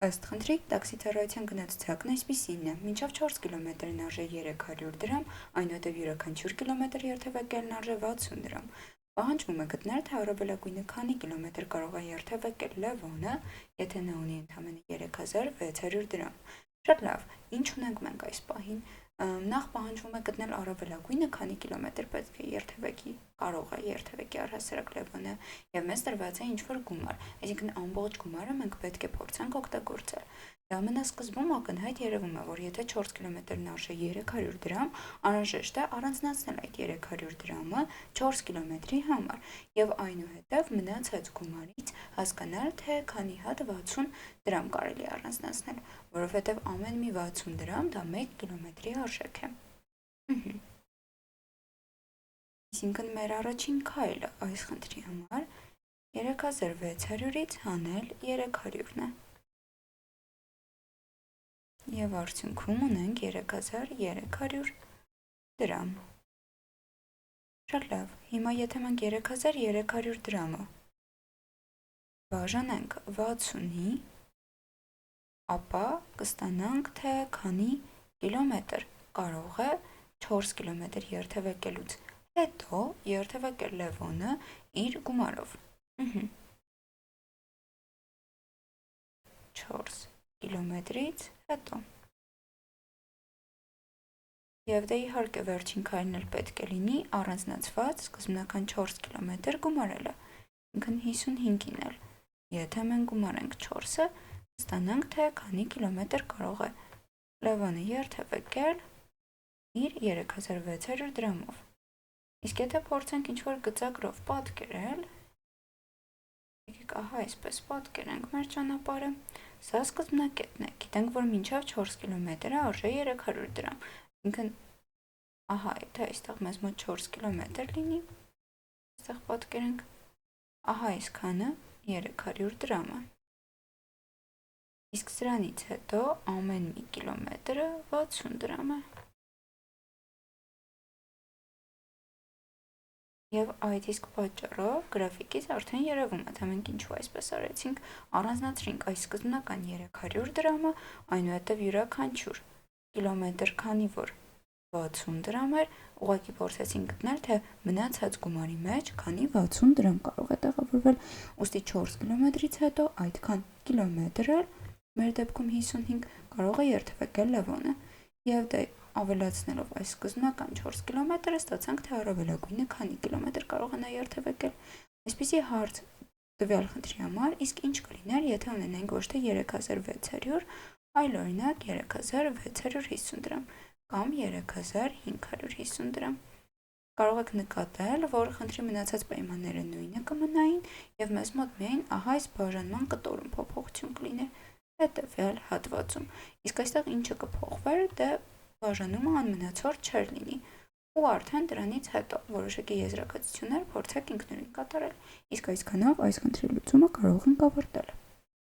Ըստ խնդրի, տաքսի ծառայության գնացքն այսպիսին է. մինչև 4 կիլոմետրն արժե 300 դրամ, այնուհետև յուրաքանչյուր կիլոմետր երթևեկելն արժե 60 դրամ։ Պահանջվում է գտնել, թե առավելագույնը քանի կիլոմետր կարող է երթևեկել Լևոնը, եթե նա ունի ընդամենը 3600 դրամ։ Շատ լավ, ինչ ունենք մենք այս պահին։ Նախ պահանջվում է գտնել առավելագույնը քանի կիլոմետր պետք է երթևեկի, կարող է երթևեկի առհասարակ Լևոնը, եւ մեզ տրված է ինչ-որ գումար, այսինքն ամբողջ գումարը մենք պետք է փորձենք օգտագործել։ Ամենասկզբում ակնհայտ երևում է, որ եթե 4 կիլոմետրն արժե 300 դրամ, անհրաժեշտ է առանձնացնել այդ 300 դրամը 4 կիլոմետրի համար եւ այնուհետեւ մնացած գումարից հասկանալ, թե քանի հատ 60 դրամ կարելի է առանձնացնել, որովհետեւ ամեն մի 60 դրամ դա 1 կիլոմետրի արժեք է։ Այսինքն մեր առաջին քայլը այս խնդրի համար 3600-ից հանել 300-ն է։ Եվ արդյունքում ունենք 3300 դրամ։ Շատ լավ, հիմա եթե մենք 3300 դրամը բաժանենք 60-ի, ապա կստանանք, թե քանի կիլոմետր կարող է 4 կիլոմետր երթևեկելուց հետո երթևեկել Լևոնը իր գումարով։ 4 կիլոմետրից հետո։ Եվ դե իհարկե վերջին քայլն էլ պետք է լինի առանձնացված սկզբնական 4 կիլոմետր գումարելը, ինքն 55-ին էլ։ Եթե մենք գումարենք 4-ը, կստանանք, թե քանի կիլոմետր կարող է Լևոնը երթևեկել իր 3600 դրամով։ Իսկ եթե փորձենք ինչ-որ գծագրով պատկերել, եկեք ահա այսպես պատկերենք մեր ճանապարհը, սա սկզբնակետն է, գիտենք, որ մինչև 4 կիլոմետրը արժե 300 դրամ, ինքն ահա եթե այստեղ մեզ մոտ 4 կիլոմետր լինի, այստեղ պատկերենք, ահա այսքանը 300 դրամը։ Իսկ սրանից հետո ամեն մի կիլոմետրը 60 դրամ է։ Եվ այդ իսկ պատճառով գրաֆիկից արդեն երևում է, թե մենք ինչու այսպես արեցինք, առանձնացրինք այս սկզբնական 300 դրամը, այնուհետև յուրաքանչյուր կիլոմետր, քանի որ 60 դրամ էր, ուղղակի փորձեցինք գտնել, թե մնացած գումարի մեջ քանի 60 դրամ կարող է տեղավորվել, ուստի 4 կիլոմետրից հետո այդքան կիլոմետր էլ, մեր դեպքում 55, կարող է երթևեկել Լևոնը, եւ դե ավելացնելով այս սկզբնական 4 կիլոմետրը ստացանք, թե առավելագույնը քանի կիլոմետր կարող է նա երթևեկել։ Այսպիսի հարց տվյալ խնդրի համար, իսկ ինչ կլիներ, եթե ունենենք ոչ թե 3600, այլ օրինակ 3650 դրամ կամ 3550 դրամ։ Կարող եք նկատել, որ խնդրի մնացած պայմանները նույնը կմնային եւ մեզ մոտ միայն ահա այս բաժանման կտորում փոփոխություն կլիներ հետեւյալ հատվածում։ Իսկ այստեղ ինչը կփոխվեր, դե բաժանումը անմնացորդ չէր լինի, ու արդեն դրանից հետո որոշակի եզրակացություններ փորձեք ինքնուրույն կատարել, իսկ այսքանով այս խնդրի լուծումը կարող ենք ավարտել։